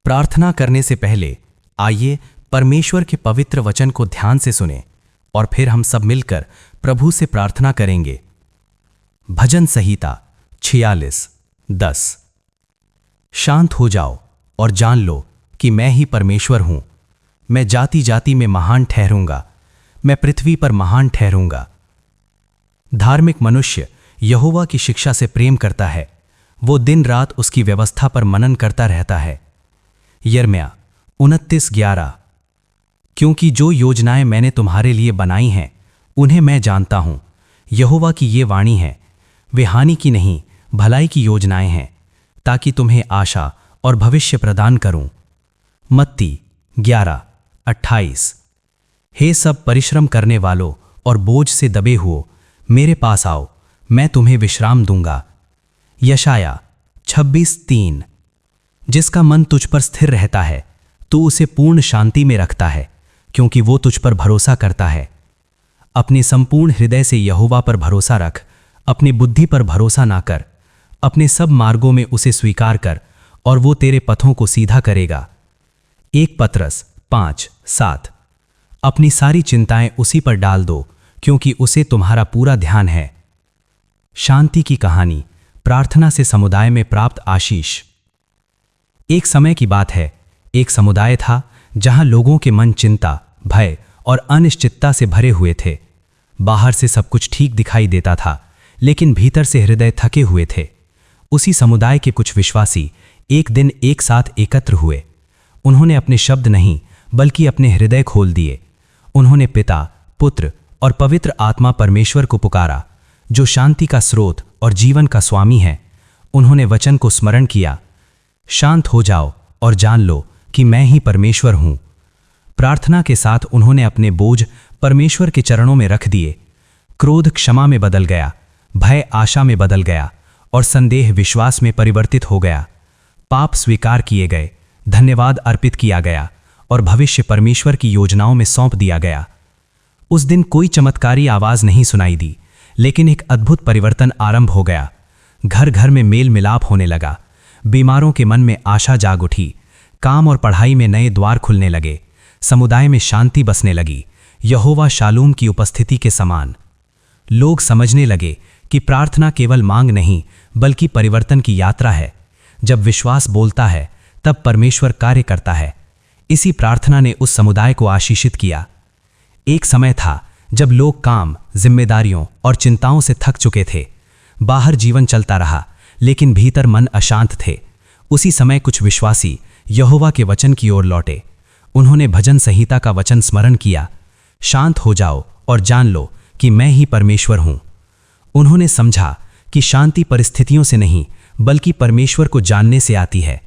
प्रार्थना करने से पहले आइए परमेश्वर के पवित्र वचन को ध्यान से सुनें और फिर हम सब मिलकर प्रभु से प्रार्थना करेंगे। भजन संहिता 46:10। शांत हो जाओ और जान लो कि मैं ही परमेश्वर हूं। मैं जाति जाति में महान ठहरूंगा, मैं पृथ्वी पर महान ठहरूंगा। धार्मिक मनुष्य यहोवा की शिक्षा से प्रेम करता है, वो दिन रात उसकी व्यवस्था पर मनन करता रहता है। यिर्मयाह 29:11। क्योंकि जो योजनाएं मैंने तुम्हारे लिए बनाई हैं उन्हें मैं जानता हूं, यहोवा की ये वाणी है, वे हानि की नहीं भलाई की योजनाएं हैं, ताकि तुम्हें आशा और भविष्य प्रदान करूं। मत्ती 11:28। हे सब परिश्रम करने वालों और बोझ से दबे हुओ, मेरे पास आओ, मैं तुम्हें विश्राम दूंगा। यशायाह 26:3। जिसका मन तुझ पर स्थिर रहता है तू उसे पूर्ण शांति में रखता है, क्योंकि वो तुझ पर भरोसा करता है। अपने संपूर्ण हृदय से यहोवा पर भरोसा रख, अपनी बुद्धि पर भरोसा ना कर। अपने सब मार्गों में उसे स्वीकार कर और वो तेरे पथों को सीधा करेगा। 1 पतरस 5:7। अपनी सारी चिंताएं उसी पर डाल दो, क्योंकि उसे तुम्हारा पूरा ध्यान है। शांति की कहानी, प्रार्थना से समुदाय में प्राप्त आशीष। एक समय की बात है, एक समुदाय था जहां लोगों के मन चिंता, भय और अनिश्चितता से भरे हुए थे। बाहर से सब कुछ ठीक दिखाई देता था, लेकिन भीतर से हृदय थके हुए थे। उसी समुदाय के कुछ विश्वासी एक दिन एक साथ एकत्र हुए। उन्होंने अपने शब्द नहीं बल्कि अपने हृदय खोल दिए। उन्होंने पिता, पुत्र और पवित्र आत्मा परमेश्वर को पुकारा, जो शांति का स्रोत और जीवन का स्वामी है। उन्होंने वचन को स्मरण किया, शांत हो जाओ और जान लो कि मैं ही परमेश्वर हूं। प्रार्थना के साथ उन्होंने अपने बोझ परमेश्वर के चरणों में रख दिए। क्रोध क्षमा में बदल गया, भय आशा में बदल गया और संदेह विश्वास में परिवर्तित हो गया। पाप स्वीकार किए गए, धन्यवाद अर्पित किया गया और भविष्य परमेश्वर की योजनाओं में सौंप दिया गया। उस दिन कोई चमत्कारी आवाज नहीं सुनाई दी, लेकिन एक अद्भुत परिवर्तन आरंभ हो गया। घर घर में मेल मिलाप होने लगा, बीमारों के मन में आशा जाग उठी, काम और पढ़ाई में नए द्वार खुलने लगे, समुदाय में शांति बसने लगी, यहोवा शालूम की उपस्थिति के समान। लोग समझने लगे कि प्रार्थना केवल मांग नहीं बल्कि परिवर्तन की यात्रा है। जब विश्वास बोलता है तब परमेश्वर कार्य करता है। इसी प्रार्थना ने उस समुदाय को आशीषित किया। एक समय था जब लोग काम, जिम्मेदारियों और चिंताओं से थक चुके थे। बाहर जीवन चलता रहा, लेकिन भीतर मन अशांत थे। उसी समय कुछ विश्वासी यहोवा के वचन की ओर लौटे। उन्होंने भजन संहिता का वचन स्मरण किया, शांत हो जाओ और जान लो कि मैं ही परमेश्वर हूं। उन्होंने समझा कि शांति परिस्थितियों से नहीं बल्कि परमेश्वर को जानने से आती है।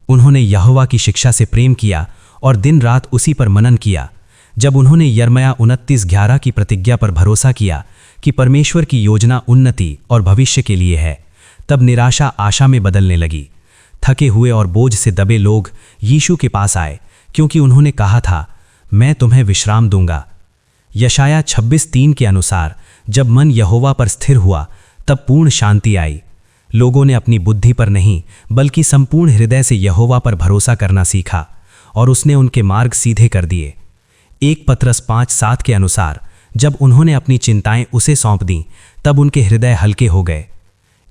उन्होंने यहोवा की शिक्षा से प्रेम किया और दिन रात उसी पर मनन किया। जब उन्होंने यिर्मयाह 29:11 की प्रतिज्ञा पर भरोसा किया कि परमेश्वर की योजना उन्नति और भविष्य के लिए है, तब निराशा आशा में बदलने लगी। थके हुए और बोझ से दबे लोग यीशु के पास आए, क्योंकि उन्होंने कहा था, मैं तुम्हें विश्राम दूंगा। यशायाह 26:3 के अनुसार जब मन यहोवा पर स्थिर हुआ तब पूर्ण शांति आई। लोगों ने अपनी बुद्धि पर नहीं बल्कि संपूर्ण हृदय से यहोवा पर भरोसा करना सीखा और उसने उनके मार्ग सीधे कर दिए। 1 पतरस 5:7 के अनुसार जब उन्होंने अपनी चिंताएं उसे सौंप दी तब उनके हृदय हल्के हो गए।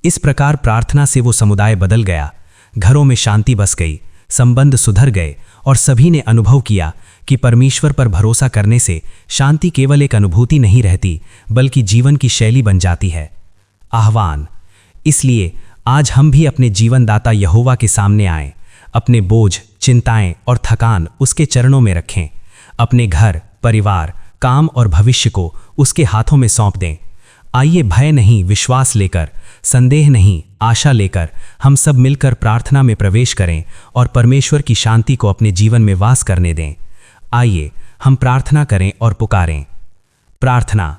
इस प्रकार प्रार्थना से वो समुदाय बदल गया। घरों में शांति बस गई, संबंध सुधर गए और सभी ने अनुभव किया कि परमेश्वर पर भरोसा करने से शांति केवल एक अनुभूति नहीं रहती बल्कि जीवन की शैली बन जाती है। आह्वान। इसलिए आज हम भी अपने जीवनदाता यहोवा के सामने आएं, अपने बोझ, चिंताएं और थकान उसके चरणों में रखें। अपने घर, परिवार, काम और भविष्य को उसके हाथों में सौंप दें। आइए भय नहीं विश्वास लेकर, संदेह नहीं आशा लेकर हम सब मिलकर प्रार्थना में प्रवेश करें और परमेश्वर की शांति को अपने जीवन में वास करने दें। आइए हम प्रार्थना करें और पुकारें। प्रार्थना।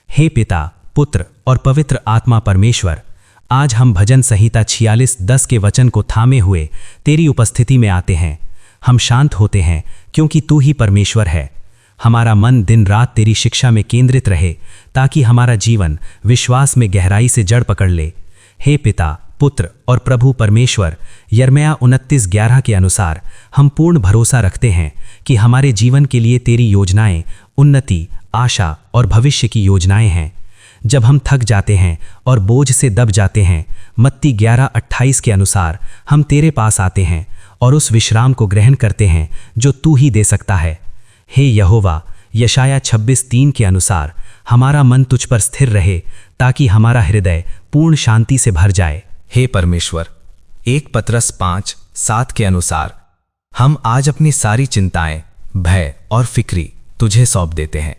हे पिता, पुत्र और पवित्र आत्मा परमेश्वर, आज हम भजन संहिता 46:10 के वचन को थामे हुए तेरी उपस्थिति में आते हैं। हम शांत होते हैं क्योंकि तू ही परमेश्वर है। हमारा मन दिन रात तेरी शिक्षा में केंद्रित रहे, ताकि हमारा जीवन विश्वास में गहराई से जड़ पकड़ ले। हे पिता, पुत्र और प्रभु परमेश्वर, यिर्मयाह 29:11 के अनुसार हम पूर्ण भरोसा रखते हैं कि हमारे जीवन के लिए तेरी योजनाएं उन्नति, आशा और भविष्य की योजनाएं हैं। जब हम थक जाते हैं और बोझ से दब जाते हैं, मत्ती 11:28 के अनुसार हम तेरे पास आते हैं और उस विश्राम को ग्रहण करते हैं जो तू ही दे सकता है। हे यहोवा, यशाया 26:3 के अनुसार हमारा मन तुझ पर स्थिर रहे ताकि हमारा हृदय पूर्ण शांति से भर जाए। हे परमेश्वर, 1 पतरस 5:7 के अनुसार हम आज अपनी सारी चिंताएं, भय और फिक्री तुझे सौंप देते हैं,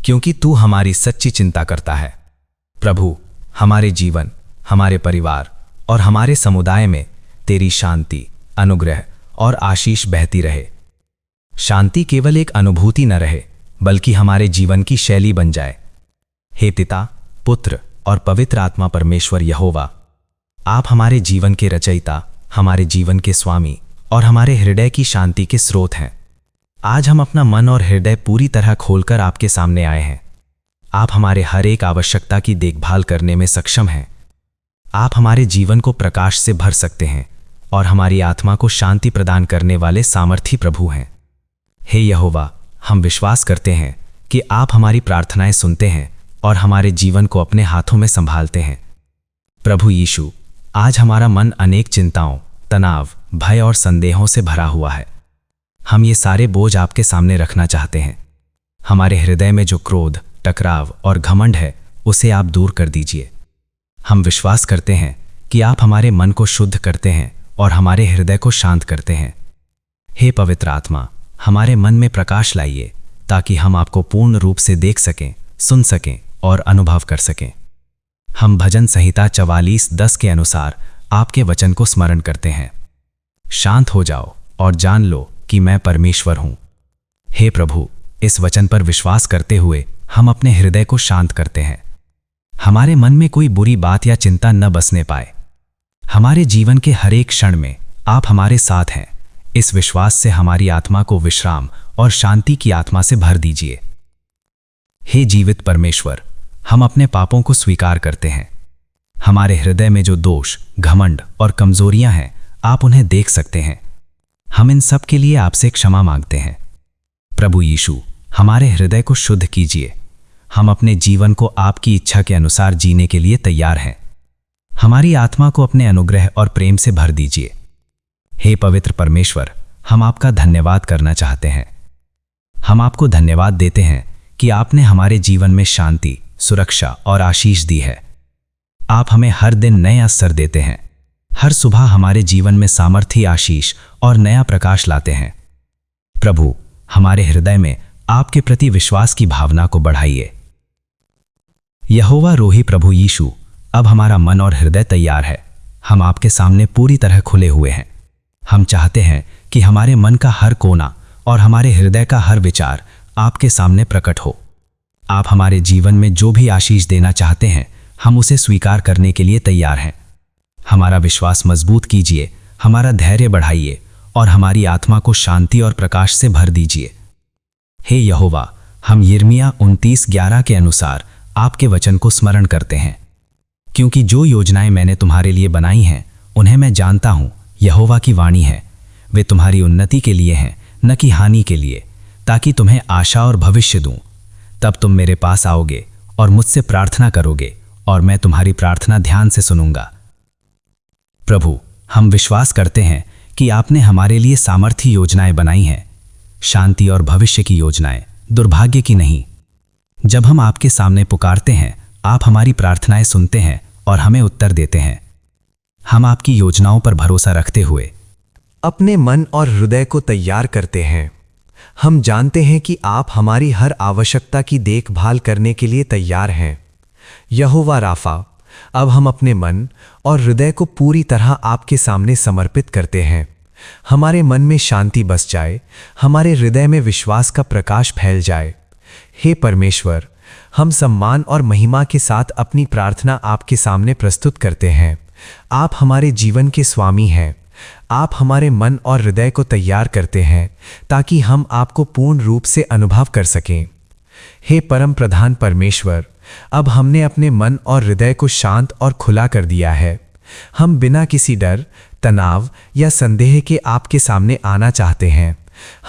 क्योंकि तू हमारी सच्ची चिंता करता है। प्रभु, हमारे जीवन, हमारे परिवार और हमारे समुदाय में तेरी शांति, अनुग्रह और आशीष बहती रहे। शांति केवल एक अनुभूति न रहे, बल्कि हमारे जीवन की शैली बन जाए। हे पिता, पुत्र और पवित्र आत्मा परमेश्वर यहोवा, आप हमारे जीवन के रचयिता, हमारे जीवन के स्वामी और हमारे हृदय की शांति के स्रोत हैं। आज हम अपना मन और हृदय पूरी तरह खोलकर आपके सामने आए हैं। आप हमारे हर एक आवश्यकता की देखभाल करने में सक्षम हैं। आप हमारे जीवन को प्रकाश से भर सकते हैं और हमारी आत्मा को शांति प्रदान करने वाले सामर्थी प्रभु हैं। हे यहोवा, हम विश्वास करते हैं कि आप हमारी प्रार्थनाएं सुनते हैं और हमारे जीवन को अपने हाथों में संभालते हैं। प्रभु यीशु, आज हमारा मन अनेक चिंताओं, तनाव, भय और संदेहों से भरा हुआ है। हम ये सारे बोझ आपके सामने रखना चाहते हैं। हमारे हृदय में जो क्रोध, टकराव और घमंड है, उसे आप दूर कर दीजिए। हम विश्वास करते हैं कि आप हमारे मन को शुद्ध करते हैं और हमारे हृदय को शांत करते हैं। हे पवित्र आत्मा, हमारे मन में प्रकाश लाइए ताकि हम आपको पूर्ण रूप से देख सकें, सुन सकें और अनुभव कर सकें। हम भजन संहिता 44:10 के अनुसार आपके वचन को स्मरण करते हैं। शांत हो जाओ और जान लो कि मैं परमेश्वर हूं। हे प्रभु, इस वचन पर विश्वास करते हुए हम अपने हृदय को शांत करते हैं। हमारे मन में कोई बुरी बात या चिंता न बसने पाए। हमारे जीवन के हर एक क्षण में आप हमारे साथ हैं। इस विश्वास से हमारी आत्मा को विश्राम और शांति की आत्मा से भर दीजिए। हे जीवित परमेश्वर, हम अपने पापों को स्वीकार करते हैं। हमारे हृदय में जो दोष, घमंड और कमजोरियां हैं, आप उन्हें देख सकते हैं। हम इन सब के लिए आपसे क्षमा मांगते हैं। प्रभु यीशु, हमारे हृदय को शुद्ध कीजिए। हम अपने जीवन को आपकी इच्छा के अनुसार जीने के लिए तैयार हैं। हमारी आत्मा को अपने अनुग्रह और प्रेम से भर दीजिए। हे पवित्र परमेश्वर, हम आपका धन्यवाद करना चाहते हैं। हम आपको धन्यवाद देते हैं कि आपने हमारे जीवन में शांति, सुरक्षा और आशीष दी है। आप हमें हर दिन नए अवसर देते हैं। हर सुबह हमारे जीवन में सामर्थ्य, आशीष और नया प्रकाश लाते हैं। प्रभु, हमारे हृदय में आपके प्रति विश्वास की भावना को बढ़ाइए। यहोवा रोही प्रभु यीशु, अब हमारा मन और हृदय तैयार है। हम आपके सामने पूरी तरह खुले हुए हैं। हम चाहते हैं कि हमारे मन का हर कोना और हमारे हृदय का हर विचार आपके सामने प्रकट हो। आप हमारे जीवन में जो भी आशीष देना चाहते हैं, हम उसे स्वीकार करने के लिए तैयार हैं। हमारा विश्वास मजबूत कीजिए, हमारा धैर्य बढ़ाइए और हमारी आत्मा को शांति और प्रकाश से भर दीजिए। हे यहोवा, हम यिर्मयाह 29:11 के अनुसार आपके वचन को स्मरण करते हैं। क्योंकि जो योजनाएं मैंने तुम्हारे लिए बनाई हैं, उन्हें मैं जानता हूं, यहोवा की वाणी है। वे तुम्हारी उन्नति के लिए हैं, न कि हानि के लिए, ताकि तुम्हें आशा और भविष्य दूं। तब तुम मेरे पास आओगे और मुझसे प्रार्थना करोगे और मैं तुम्हारी प्रार्थना ध्यान से सुनूंगा। प्रभु, हम विश्वास करते हैं कि आपने हमारे लिए सामर्थ्य योजनाएं बनाई हैं, शांति और भविष्य की योजनाएं, दुर्भाग्य की नहीं। जब हम आपके सामने पुकारते हैं, आप हमारी प्रार्थनाएं सुनते हैं और हमें उत्तर देते हैं। हम आपकी योजनाओं पर भरोसा रखते हुए अपने मन और हृदय को तैयार करते हैं। हम जानते हैं कि आप हमारी हर आवश्यकता की देखभाल करने के लिए तैयार हैं। यहोवा राफा, अब हम अपने मन और हृदय को पूरी तरह आपके सामने समर्पित करते हैं। हमारे मन में शांति बस जाए, हमारे हृदय में विश्वास का प्रकाश फैल जाए। हे परमेश्वर, हम सम्मान और महिमा के साथ अपनी प्रार्थना आपके सामने प्रस्तुत करते हैं। आप हमारे जीवन के स्वामी हैं। आप हमारे मन और हृदय को तैयार करते हैं ताकि हम आपको पूर्ण रूप से अनुभव कर सकें। हे परम प्रधान परमेश्वर, अब हमने अपने मन और हृदय को शांत और खुला कर दिया है। हम बिना किसी डर, तनाव या संदेह के आपके सामने आना चाहते हैं।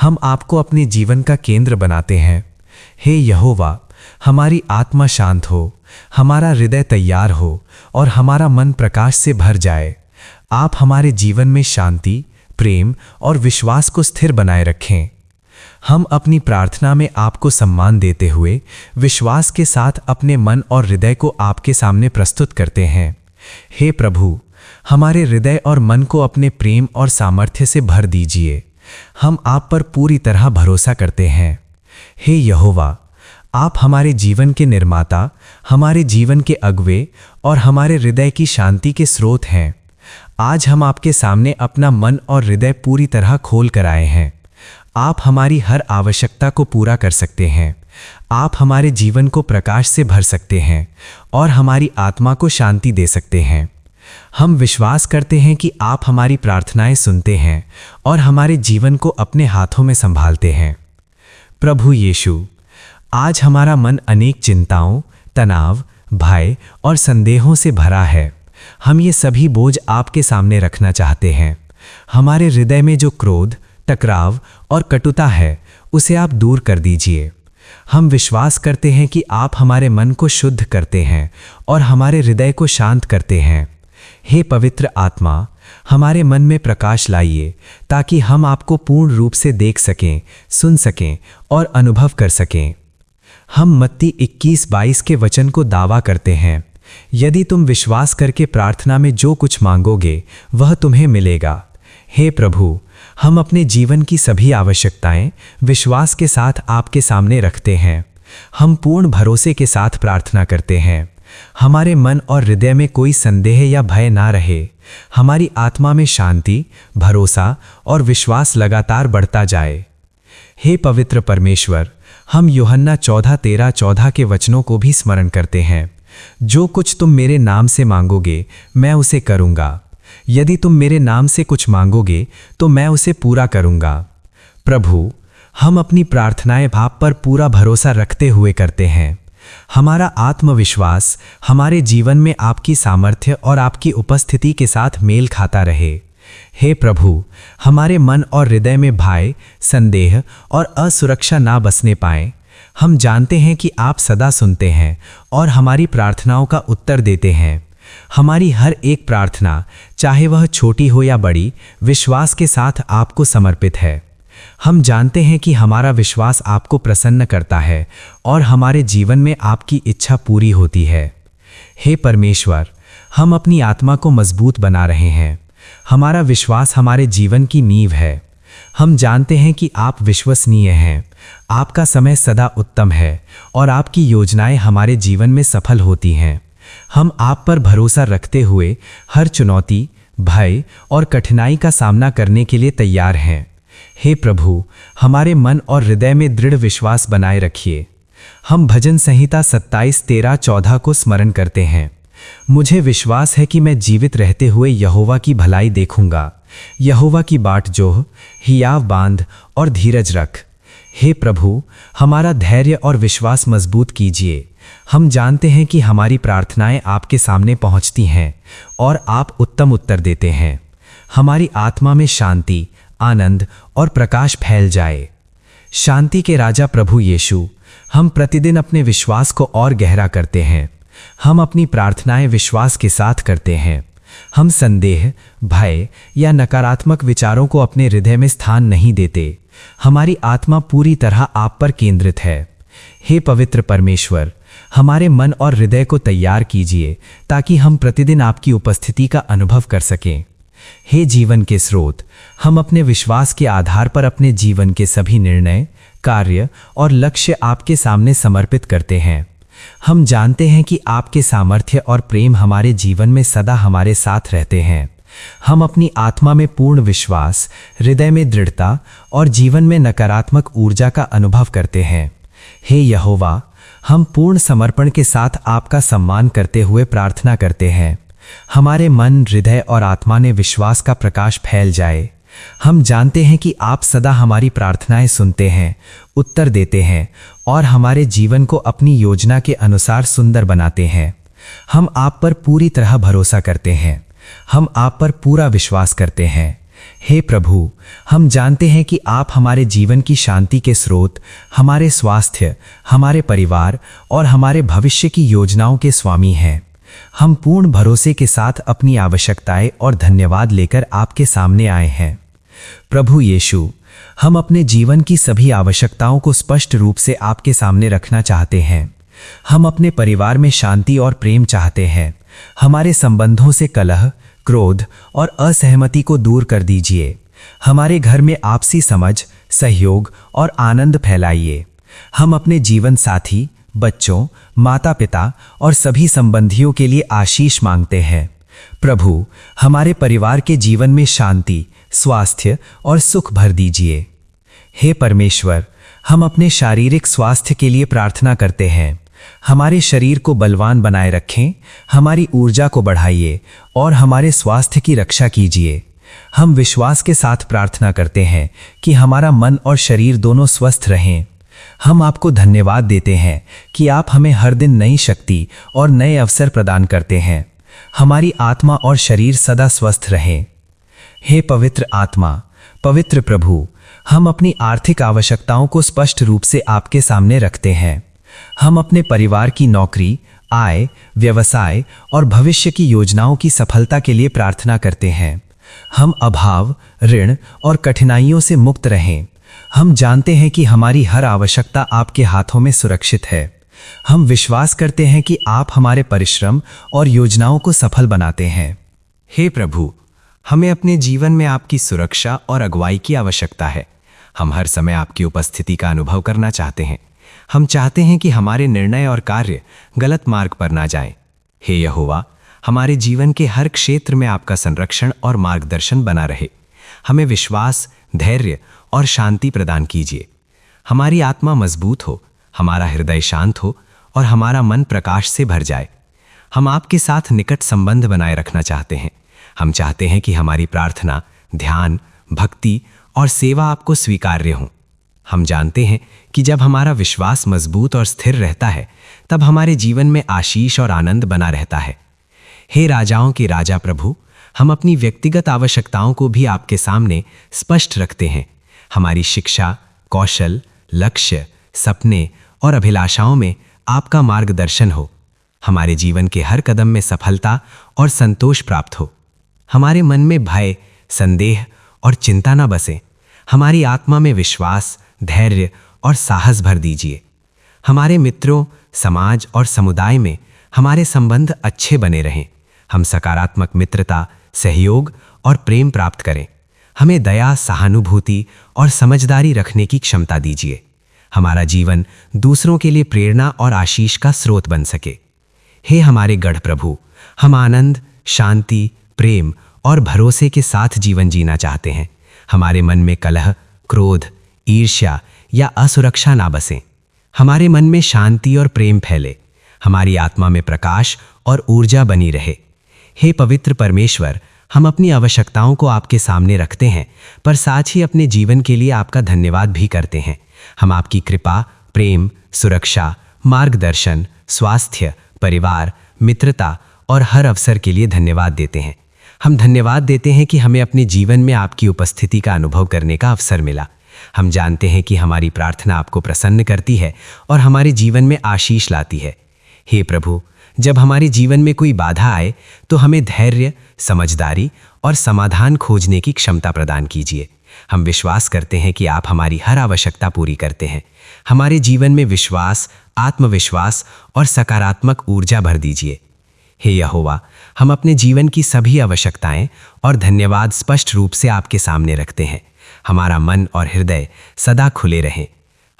हम आपको अपने जीवन का केंद्र बनाते हैं। हे यहोवा, हमारी आत्मा शांत हो, हमारा हृदय तैयार हो और हमारा मन प्रकाश से भर जाए। आप हमारे जीवन में शांति, प्रेम और विश्वास को स्थिर बनाए रखें। हम अपनी प्रार्थना में आपको सम्मान देते हुए विश्वास के साथ अपने मन और हृदय को आपके सामने प्रस्तुत करते हैं। हे प्रभु, हमारे हृदय और मन को अपने प्रेम और सामर्थ्य से भर दीजिए। हम आप पर पूरी तरह भरोसा करते हैं। हे यहोवा, आप हमारे जीवन के निर्माता, हमारे जीवन के अगुवे और हमारे हृदय की शांति के स्रोत हैं। आज हम आपके सामने अपना मन और हृदय पूरी तरह खोल कर आए हैं। आप हमारी हर आवश्यकता को पूरा कर सकते हैं। आप हमारे जीवन को प्रकाश से भर सकते हैं और हमारी आत्मा को शांति दे सकते हैं। हम विश्वास करते हैं कि आप हमारी प्रार्थनाएं सुनते हैं और हमारे जीवन को अपने हाथों में संभालते हैं। प्रभु यीशु, आज हमारा मन अनेक चिंताओं, तनाव, भय और संदेहों से भरा है। हम ये सभी बोझ आपके सामने रखना चाहते हैं। हमारे हृदय में जो क्रोध, टकराव और कटुता है, उसे आप दूर कर दीजिए। हम विश्वास करते हैं कि आप हमारे मन को शुद्ध करते हैं और हमारे हृदय को शांत करते हैं। हे पवित्र आत्मा, हमारे मन में प्रकाश लाइए ताकि हम आपको पूर्ण रूप से देख सकें, सुन सकें और अनुभव कर सकें। हम मत्ती 21:22 के वचन को दावा करते हैं, यदि तुम विश्वास करके प्रार्थना में जो कुछ मांगोगे वह तुम्हें मिलेगा। हे प्रभु, हम अपने जीवन की सभी आवश्यकताएं विश्वास के साथ आपके सामने रखते हैं। हम पूर्ण भरोसे के साथ प्रार्थना करते हैं। हमारे मन और हृदय में कोई संदेह या भय ना रहे। हमारी आत्मा में शांति, भरोसा और विश्वास लगातार बढ़ता जाए। हे पवित्र परमेश्वर, हम यूहन्ना 14:13-14 के वचनों को भी स्मरण करते हैं। जो कुछ तुम मेरे नाम से मांगोगे मैं उसे करूँगा। यदि तुम मेरे नाम से कुछ मांगोगे तो मैं उसे पूरा करूँगा। प्रभु, हम अपनी प्रार्थनाएं आप पर पूरा भरोसा रखते हुए करते हैं। हमारा आत्मविश्वास हमारे जीवन में आपकी सामर्थ्य और आपकी उपस्थिति के साथ मेल खाता रहे। हे प्रभु, हमारे मन और हृदय में भय, संदेह और असुरक्षा ना बसने पाए। हम जानते हैं कि आप सदा सुनते हैं और हमारी प्रार्थनाओं का उत्तर देते हैं। हमारी हर एक प्रार्थना, चाहे वह छोटी हो या बड़ी, विश्वास के साथ आपको समर्पित है। हम जानते हैं कि हमारा विश्वास आपको प्रसन्न करता है और हमारे जीवन में आपकी इच्छा पूरी होती है। हे परमेश्वर, हम अपनी आत्मा को मजबूत बना रहे हैं। हमारा विश्वास हमारे जीवन की नींव है। हम जानते हैं कि आप विश्वसनीय हैं, आपका समय सदा उत्तम है और आपकी योजनाएं हमारे जीवन में सफल होती हैं। हम आप पर भरोसा रखते हुए हर चुनौती, भय और कठिनाई का सामना करने के लिए तैयार हैं। हे प्रभु, हमारे मन और हृदय में दृढ़ विश्वास बनाए रखिए। हम भजन संहिता 27:13-14 को स्मरण करते हैं। मुझे विश्वास है कि मैं जीवित रहते हुए यहोवा की भलाई देखूंगा। यहोवा की बाट जोह, हियाव बांध और धीरज रख। हे प्रभु, हमारा धैर्य और विश्वास मजबूत कीजिए। हम जानते हैं कि हमारी प्रार्थनाएं आपके सामने पहुंचती हैं और आप उत्तम उत्तर देते हैं। हमारी आत्मा में शांति, आनंद और प्रकाश फैल जाए। शांति के राजा प्रभु यीशु, हम प्रतिदिन अपने विश्वास को और गहरा करते हैं। हम अपनी प्रार्थनाएं विश्वास के साथ करते हैं। हम संदेह, भय या नकारात्मक विचारों को अपने हृदय में स्थान नहीं देते। हमारी आत्मा पूरी तरह आप पर केंद्रित है। हे पवित्र परमेश्वर, हमारे मन और हृदय को तैयार कीजिए ताकि हम प्रतिदिन आपकी उपस्थिति का अनुभव कर सकें। हे जीवन के स्रोत, हम अपने विश्वास के आधार पर अपने जीवन के सभी निर्णय, कार्य और लक्ष्य आपके सामने समर्पित करते हैं। हम जानते हैं कि आपके सामर्थ्य और प्रेम हमारे जीवन में सदा हमारे साथ रहते हैं। हम अपनी आत्मा में पूर्ण विश्वास, हृदय में दृढ़ता और जीवन में नकारात्मक ऊर्जा का अनुभव करते हैं। हे यहोवा, हम पूर्ण समर्पण के साथ आपका सम्मान करते हुए प्रार्थना करते हैं। हमारे मन, हृदय और आत्मा में विश्वास का प्रकाश फैल जाए। हम जानते हैं कि आप सदा हमारी प्रार्थनाएं सुनते हैं, उत्तर देते हैं और हमारे जीवन को अपनी योजना के अनुसार सुंदर बनाते हैं। हम आप पर पूरी तरह भरोसा करते हैं। हम आप पर पूरा विश्वास करते हैं। हे प्रभु, हम जानते हैं कि आप हमारे जीवन की शांति के स्रोत, हमारे स्वास्थ्य, हमारे परिवार और हमारे भविष्य की योजनाओं के स्वामी हैं। हम पूर्ण भरोसे के साथ अपनी आवश्यकताएं और धन्यवाद लेकर आपके सामने आए हैं। प्रभु यीशु, हम अपने जीवन की सभी आवश्यकताओं को स्पष्ट रूप से आपके सामने रखना चाहते हैं। हम अपने परिवार में शांति और प्रेम चाहते हैं। हमारे संबंधों से कलह, क्रोध और असहमति को दूर कर दीजिए। हमारे घर में आपसी समझ, सहयोग और आनंद फैलाइए। हम अपने जीवन साथी, बच्चों, माता पिता और सभी संबंधियों के लिए आशीष मांगते हैं। प्रभु, हमारे परिवार के जीवन में शांति, स्वास्थ्य और सुख भर दीजिए। हे परमेश्वर, हम अपने शारीरिक स्वास्थ्य के लिए प्रार्थना करते हैं। हमारे शरीर को बलवान बनाए रखें, हमारी ऊर्जा को बढ़ाइए और हमारे स्वास्थ्य की रक्षा कीजिए। हम विश्वास के साथ प्रार्थना करते हैं कि हमारा मन और शरीर दोनों स्वस्थ रहें। हम आपको धन्यवाद देते हैं कि आप हमें हर दिन नई शक्ति और नए अवसर प्रदान करते हैं। हमारी आत्मा और शरीर सदा स्वस्थ रहें। हे पवित्र आत्मा, पवित्र प्रभु, हम अपनी आर्थिक आवश्यकताओं को स्पष्ट रूप से आपके सामने रखते हैं। हम अपने परिवार की नौकरी, आय, व्यवसाय और भविष्य की योजनाओं की सफलता के लिए प्रार्थना करते हैं। हम अभाव, ऋण और कठिनाइयों से मुक्त रहें। हम जानते हैं कि हमारी हर आवश्यकता आपके हाथों में सुरक्षित है। हम विश्वास करते हैं कि आप हमारे परिश्रम और योजनाओं को सफल बनाते हैं। हे प्रभु, हमें अपने जीवन में आपकी सुरक्षा और अगुवाई की आवश्यकता है। हम हर समय आपकी उपस्थिति का अनुभव करना चाहते हैं। हम चाहते हैं कि हमारे निर्णय और कार्य गलत मार्ग पर ना जाएं। हे यहोवा, हमारे जीवन के हर क्षेत्र में आपका संरक्षण और मार्गदर्शन बना रहे। हमें विश्वास, धैर्य और शांति प्रदान कीजिए। हमारी आत्मा मजबूत हो, हमारा हृदय शांत हो और हमारा मन प्रकाश से भर जाए। हम आपके साथ निकट संबंध बनाए रखना चाहते हैं। हम चाहते हैं कि हमारी प्रार्थना, ध्यान, भक्ति और सेवा आपको स्वीकार्य हों। हम जानते हैं कि जब हमारा विश्वास मजबूत और स्थिर रहता है, तब हमारे जीवन में आशीष और आनंद बना रहता है। हे राजाओं के राजा प्रभु, हम अपनी व्यक्तिगत आवश्यकताओं को भी आपके सामने स्पष्ट रखते हैं। हमारी शिक्षा, कौशल, लक्ष्य, सपने और अभिलाषाओं में आपका मार्गदर्शन हो। हमारे जीवन के हर कदम में सफलता और संतोष प्राप्त हो। हमारे मन में भय, संदेह और चिंता न बसे। हमारी आत्मा में विश्वास, धैर्य और साहस भर दीजिए। हमारे मित्रों, समाज और समुदाय में हमारे संबंध अच्छे बने रहें। हम सकारात्मक मित्रता, सहयोग और प्रेम प्राप्त करें। हमें दया, सहानुभूति और समझदारी रखने की क्षमता दीजिए। हमारा जीवन दूसरों के लिए प्रेरणा और आशीष का स्रोत बन सके। हे हमारे गढ़ प्रभु, हम आनंद, शांति, प्रेम और भरोसे के साथ जीवन जीना चाहते हैं। हमारे मन में कलह, क्रोध, ईर्ष्या या असुरक्षा ना बसें। हमारे मन में शांति और प्रेम फैले। हमारी आत्मा में प्रकाश और ऊर्जा बनी रहे। हे पवित्र परमेश्वर, हम अपनी आवश्यकताओं को आपके सामने रखते हैं, पर साथ ही अपने जीवन के लिए आपका धन्यवाद भी करते हैं। हम आपकी कृपा, प्रेम, सुरक्षा, मार्गदर्शन, स्वास्थ्य, परिवार, मित्रता और हर अवसर के लिए धन्यवाद देते हैं। हम धन्यवाद देते हैं कि हमें अपने जीवन में आपकी उपस्थिति का अनुभव करने का अवसर मिला। हम जानते हैं कि हमारी प्रार्थना आपको प्रसन्न करती है और हमारे जीवन में आशीष लाती है। हे प्रभु, जब हमारे जीवन में कोई बाधा आए तो हमें धैर्य, समझदारी और समाधान खोजने की क्षमता प्रदान कीजिए। हम विश्वास करते हैं कि आप हमारी हर आवश्यकता पूरी करते हैं। हमारे जीवन में विश्वास, आत्मविश्वास और सकारात्मक ऊर्जा भर दीजिए। हे यहोवा, हम अपने जीवन की सभी आवश्यकताएं और धन्यवाद स्पष्ट रूप से आपके सामने रखते हैं। हमारा मन और हृदय सदा खुले रहें।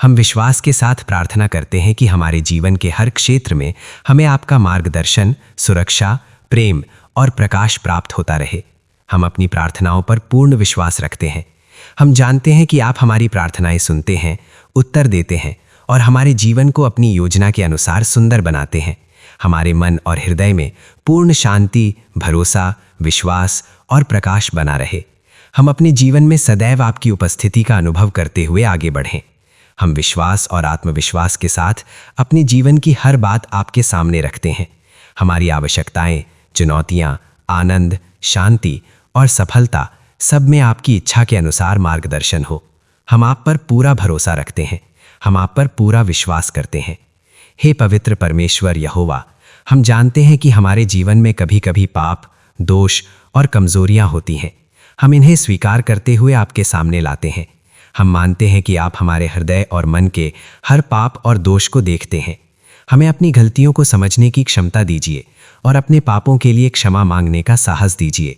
हम विश्वास के साथ प्रार्थना करते हैं कि हमारे जीवन के हर क्षेत्र में हमें आपका मार्गदर्शन, सुरक्षा, प्रेम और प्रकाश प्राप्त होता रहे। हम अपनी प्रार्थनाओं पर पूर्ण विश्वास रखते हैं। हम जानते हैं कि आप हमारी प्रार्थनाएं सुनते हैं, उत्तर देते हैं और हमारे जीवन को अपनी योजना के अनुसार सुंदर बनाते हैं। हमारे मन और हृदय में पूर्ण शांति, भरोसा, विश्वास और प्रकाश बना रहे। हम अपने जीवन में सदैव आपकी उपस्थिति का अनुभव करते हुए आगे बढ़ें। हम विश्वास और आत्मविश्वास के साथ अपने जीवन की हर बात आपके सामने रखते हैं। हमारी आवश्यकताएं, चुनौतियां, आनंद, शांति और सफलता सब में आपकी इच्छा के अनुसार मार्गदर्शन हो। हम आप पर पूरा भरोसा रखते हैं, हम आप पर पूरा विश्वास करते हैं। हे पवित्र परमेश्वर यहोवा, हम जानते हैं कि हमारे जीवन में कभी कभी पाप, दोष और कमजोरियां होती हैं। हम इन्हें स्वीकार करते हुए आपके सामने लाते हैं। हम मानते हैं कि आप हमारे हृदय और मन के हर पाप और दोष को देखते हैं। हमें अपनी गलतियों को समझने की क्षमता दीजिए और अपने पापों के लिए क्षमा मांगने का साहस दीजिए।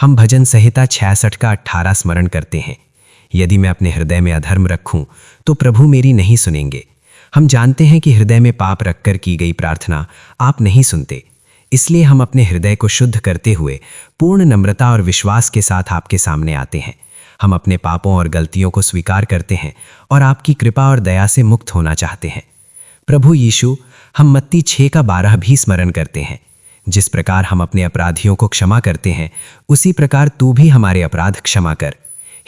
हम भजन संहिता 66 का 18 स्मरण करते हैं। यदि मैं अपने हृदय में अधर्म रखूं तो प्रभु मेरी नहीं सुनेंगे। हम जानते हैं कि हृदय में पाप रखकर की गई प्रार्थना आप नहीं सुनते। इसलिए हम अपने हृदय को शुद्ध करते हुए पूर्ण नम्रता और विश्वास के साथ आपके सामने आते हैं। हम अपने पापों और गलतियों को स्वीकार करते हैं और आपकी कृपा और दया से मुक्त होना चाहते हैं। प्रभु यीशु, हम मत्ती 6 का 12 भी स्मरण करते हैं। जिस प्रकार हम अपने अपराधियों को क्षमा करते हैं, उसी प्रकार तू भी हमारे अपराध क्षमा कर।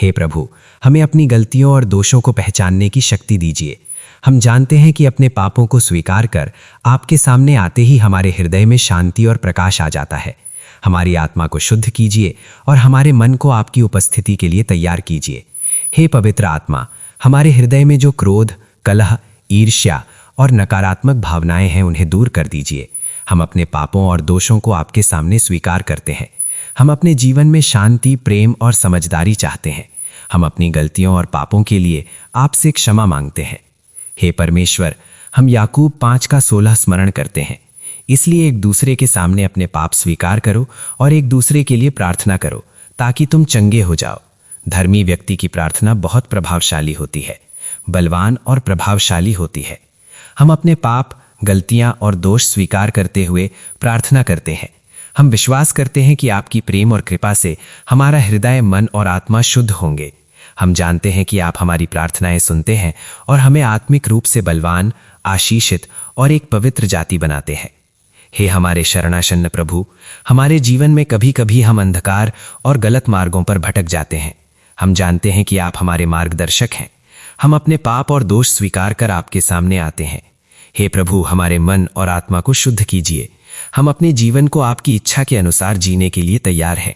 हे प्रभु, हमें अपनी गलतियों और दोषों को पहचानने की शक्ति दीजिए। हम जानते हैं कि अपने पापों को स्वीकार कर आपके सामने आते ही हमारे हृदय में शांति और प्रकाश आ जाता है। हमारी आत्मा को शुद्ध कीजिए और हमारे मन को आपकी उपस्थिति के लिए तैयार कीजिए। हे पवित्र आत्मा, हमारे हृदय में जो क्रोध, कलह, ईर्ष्या और नकारात्मक भावनाएं हैं, उन्हें दूर कर दीजिए। हम अपने पापों और दोषों को आपके सामने स्वीकार करते हैं। हम अपने जीवन में शांति, प्रेम और समझदारी चाहते हैं। हम अपनी गलतियों और पापों के लिए आपसे क्षमा मांगते हैं। हे परमेश्वर, हम याकूब 5 का 16 स्मरण करते हैं। इसलिए एक दूसरे के सामने अपने पाप स्वीकार करो और एक दूसरे के लिए प्रार्थना करो ताकि तुम चंगे हो जाओ। धर्मी व्यक्ति की प्रार्थना बहुत प्रभावशाली होती है, बलवान और प्रभावशाली होती है। हम अपने पाप, गलतियां और दोष स्वीकार करते हुए प्रार्थना करते हैं। हम विश्वास करते हैं कि आपकी प्रेम और कृपा से हमारा हृदय, मन और आत्मा शुद्ध होंगे। हम जानते हैं कि आप हमारी प्रार्थनाएं सुनते हैं और हमें आत्मिक रूप से बलवान, आशीषित और एक पवित्र जाति बनाते हैं। हे हमारे शरणाशन्न प्रभु, हमारे जीवन में कभी कभी हम अंधकार और गलत मार्गों पर भटक जाते हैं। हम जानते हैं कि आप हमारे मार्गदर्शक हैं। हम अपने पाप और दोष स्वीकार कर आपके सामने आते हैं। हे प्रभु, हमारे मन और आत्मा को शुद्ध कीजिए। हम अपने जीवन को आपकी इच्छा के अनुसार जीने के लिए तैयार हैं।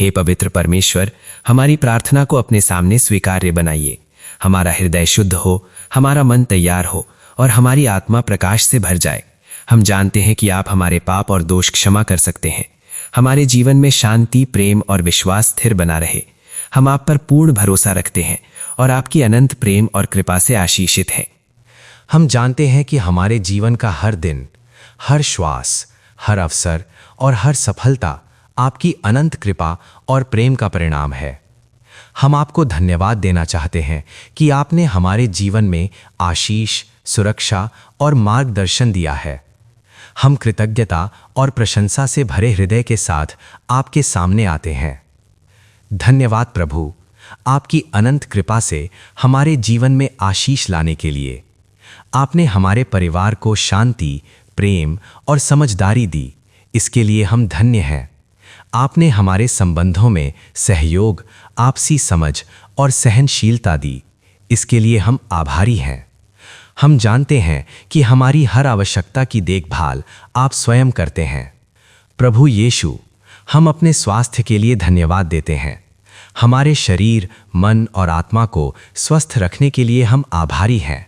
हे पवित्र परमेश्वर, हमारी प्रार्थना को अपने सामने स्वीकार्य बनाइए। हमारा हृदय शुद्ध हो, हमारा मन तैयार हो और हमारी आत्मा प्रकाश से भर जाए। हम जानते हैं कि आप हमारे पाप और दोष क्षमा कर सकते हैं। हमारे जीवन में शांति, प्रेम और विश्वास स्थिर बना रहे। हम आप पर पूर्ण भरोसा रखते हैं और आपकी अनंत प्रेम और कृपा से आशीषित हैं। हम जानते हैं कि हमारे जीवन का हर दिन, हर श्वास, हर अवसर और हर सफलता आपकी अनंत कृपा और प्रेम का परिणाम है। हम आपको धन्यवाद देना चाहते हैं कि आपने हमारे जीवन में आशीष, सुरक्षा और मार्गदर्शन दिया है। हम कृतज्ञता और प्रशंसा से भरे हृदय के साथ आपके सामने आते हैं। धन्यवाद प्रभु, आपकी अनंत कृपा से हमारे जीवन में आशीष लाने के लिए। आपने हमारे परिवार को शांति, प्रेम और समझदारी दी, इसके लिए हम धन्य हैं। आपने हमारे संबंधों में सहयोग, आपसी समझ और सहनशीलता दी, इसके लिए हम आभारी हैं। हम जानते हैं कि हमारी हर आवश्यकता की देखभाल आप स्वयं करते हैं। प्रभु यीशु, हम अपने स्वास्थ्य के लिए धन्यवाद देते हैं। हमारे शरीर, मन और आत्मा को स्वस्थ रखने के लिए हम आभारी हैं।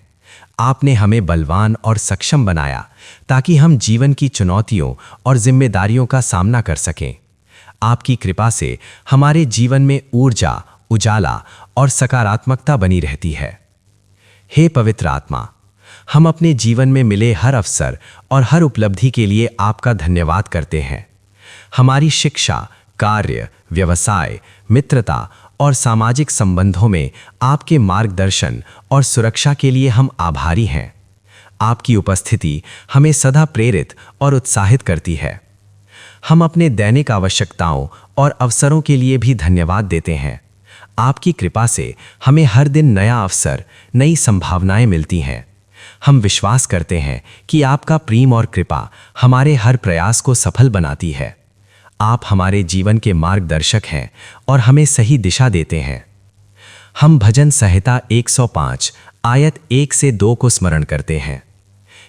आपने हमें बलवान और सक्षम बनाया ताकि हम जीवन की चुनौतियों और जिम्मेदारियों का सामना कर सकें। आपकी कृपा से हमारे जीवन में ऊर्जा, उजाला और सकारात्मकता बनी रहती है। हे पवित्र आत्मा, हम अपने जीवन में मिले हर अवसर और हर उपलब्धि के लिए आपका धन्यवाद करते हैं। हमारी शिक्षा, कार्य, व्यवसाय, मित्रता और सामाजिक संबंधों में आपके मार्गदर्शन और सुरक्षा के लिए हम आभारी हैं। आपकी उपस्थिति हमें सदा प्रेरित और उत्साहित करती है। हम अपने दैनिक आवश्यकताओं और अवसरों के लिए भी धन्यवाद देते हैं। आपकी कृपा से हमें हर दिन नया अवसर, नई संभावनाएं मिलती हैं। हम विश्वास करते हैं कि आपका प्रेम और कृपा हमारे हर प्रयास को सफल बनाती है। आप हमारे जीवन के मार्गदर्शक हैं और हमें सही दिशा देते हैं। हम भजन संहिता 105 आयत 1 से 2 को स्मरण करते हैं।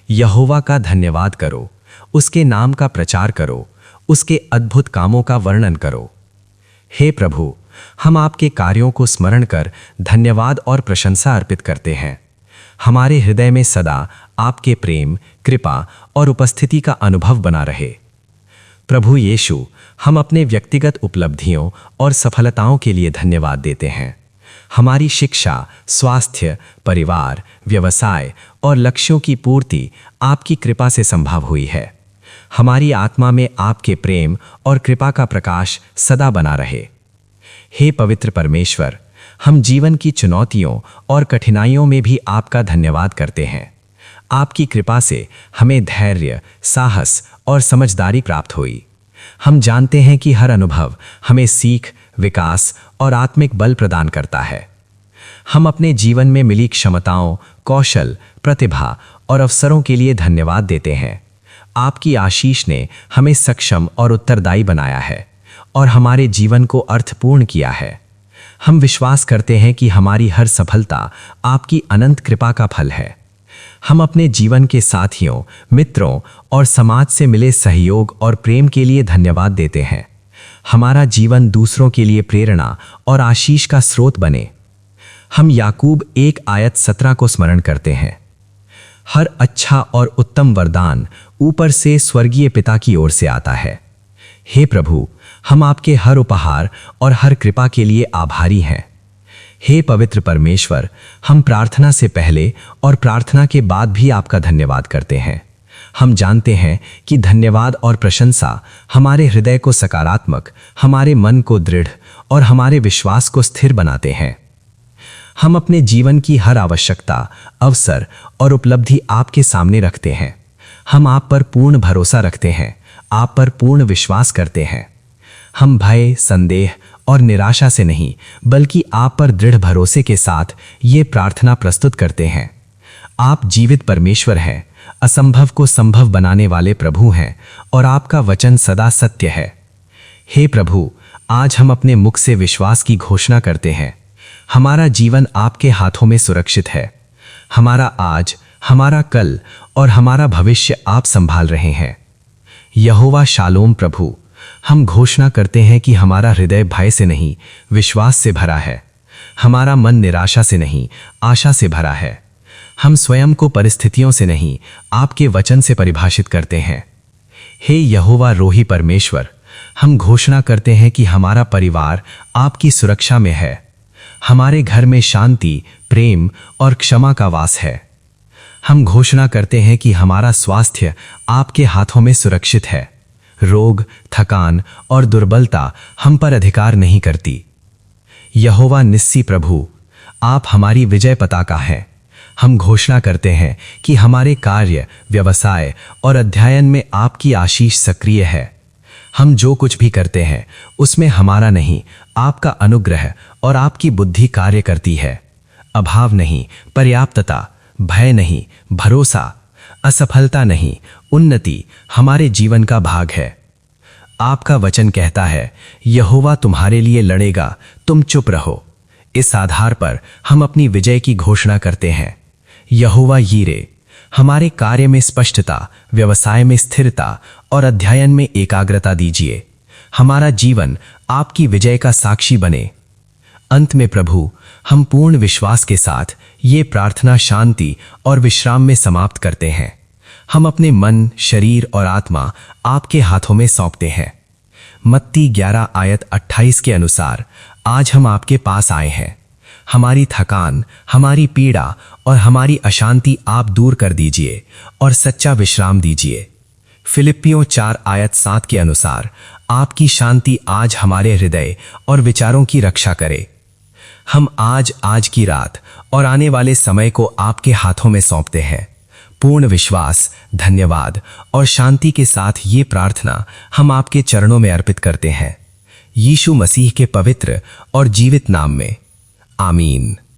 यहोवा का धन्यवाद करो, उसके नाम का प्रचार करो, उसके अद्भुत कामों का वर्णन करो। हे प्रभु, हम आपके कार्यों को स्मरण कर धन्यवाद और प्रशंसा अर्पित करते हैं। हमारे हृदय में सदा आपके प्रेम, कृपा और उपस्थिति का अनुभव बना रहे। प्रभु यीशु, हम अपने व्यक्तिगत उपलब्धियों और सफलताओं के लिए धन्यवाद देते हैं। हमारी शिक्षा, स्वास्थ्य, परिवार, व्यवसाय और लक्ष्यों की पूर्ति आपकी कृपा से संभव हुई है। हमारी आत्मा में आपके प्रेम और कृपा का प्रकाश सदा बना रहे। हे पवित्र परमेश्वर, हम जीवन की चुनौतियों और कठिनाइयों में भी आपका धन्यवाद करते हैं। आपकी कृपा से हमें धैर्य, साहस और समझदारी प्राप्त हुई। हम जानते हैं कि हर अनुभव हमें सीख, विकास और आत्मिक बल प्रदान करता है। हम अपने जीवन में मिली क्षमताओं, कौशल, प्रतिभा और अवसरों के लिए धन्यवाद देते हैं। आपकी आशीष ने हमें सक्षम और उत्तरदायी बनाया है और हमारे जीवन को अर्थपूर्ण किया है। हम विश्वास करते हैं कि हमारी हर सफलता आपकी अनंत कृपा का फल है। हम अपने जीवन के साथियों, मित्रों और समाज से मिले सहयोग और प्रेम के लिए धन्यवाद देते हैं। हमारा जीवन दूसरों के लिए प्रेरणा और आशीष का स्रोत बने। हम याकूब 1:17 को स्मरण करते हैं। हर अच्छा और उत्तम वरदान ऊपर से स्वर्गीय पिता की ओर से आता है। हे प्रभु, हम आपके हर उपहार और हर कृपा के लिए आभारी हैं। हे पवित्र परमेश्वर, हम प्रार्थना से पहले और प्रार्थना के बाद भी आपका धन्यवाद करते हैं। हम जानते हैं कि धन्यवाद और प्रशंसा हमारे हृदय को सकारात्मक, हमारे मन को दृढ़ और हमारे विश्वास को स्थिर बनाते हैं। हम अपने जीवन की हर आवश्यकता, अवसर और उपलब्धि आपके सामने रखते हैं। हम आप पर पूर्ण भरोसा रखते हैं, आप पर पूर्ण विश्वास करते हैं। हम भय, संदेह और निराशा से नहीं, बल्कि आप पर दृढ़ भरोसे के साथ ये प्रार्थना प्रस्तुत करते हैं। आप जीवित परमेश्वर हैं, असंभव को संभव बनाने वाले प्रभु हैं और आपका वचन सदा सत्य है। हे प्रभु, आज हम अपने मुख से विश्वास की घोषणा करते हैं। हमारा जीवन आपके हाथों में सुरक्षित है। हमारा आज, हमारा कल और हमारा भविष्य आप संभाल रहे हैं। यहोवा शालोम प्रभु, हम घोषणा करते हैं कि हमारा हृदय भय से नहीं, विश्वास से भरा है। हमारा मन निराशा से नहीं, आशा से भरा है। हम स्वयं को परिस्थितियों से नहीं, आपके वचन से परिभाषित करते हैं। हे यहोवा रोही परमेश्वर, हम घोषणा करते हैं कि हमारा परिवार आपकी सुरक्षा में है। हमारे घर में शांति, प्रेम और क्षमा का वास है। हम घोषणा करते हैं कि हमारा स्वास्थ्य आपके हाथों में सुरक्षित है। रोग, थकान और दुर्बलता हम पर अधिकार नहीं करती। यहोवा निस्सी प्रभु, आप हमारी विजय पताका हैं। हम घोषणा करते हैं कि हमारे कार्य, व्यवसाय और अध्ययन में आपकी आशीष सक्रिय है। हम जो कुछ भी करते हैं उसमें हमारा नहीं, आपका अनुग्रह और आपकी बुद्धि कार्य करती है। अभाव नहीं, पर्याप्तता, भय नहीं, भरोसा, असफलता नहीं, उन्नति हमारे जीवन का भाग है। आपका वचन कहता है, यहोवा तुम्हारे लिए लड़ेगा, तुम चुप रहो। इस आधार पर हम अपनी विजय की घोषणा करते हैं। यहोवा यीरे, हमारे कार्य में स्पष्टता, व्यवसाय में स्थिरता और अध्ययन में एकाग्रता दीजिए। हमारा जीवन आपकी विजय का साक्षी बने। अंत में प्रभु, हम पूर्ण विश्वास के साथ ये प्रार्थना शांति और विश्राम में समाप्त करते हैं। हम अपने मन, शरीर और आत्मा आपके हाथों में सौंपते हैं। मत्ती 11:28 के अनुसार आज हम आपके पास आए हैं। हमारी थकान, हमारी पीड़ा और हमारी अशांति आप दूर कर दीजिए और सच्चा विश्राम दीजिए। फिलिप्पियों 4:7 के अनुसार आपकी शांति आज हमारे हृदय और विचारों की रक्षा करे। हम आज की रात और आने वाले समय को आपके हाथों में सौंपते हैं। पूर्ण विश्वास, धन्यवाद और शांति के साथ ये प्रार्थना हम आपके चरणों में अर्पित करते हैं। यीशु मसीह के पवित्र और जीवित नाम में, आमीन।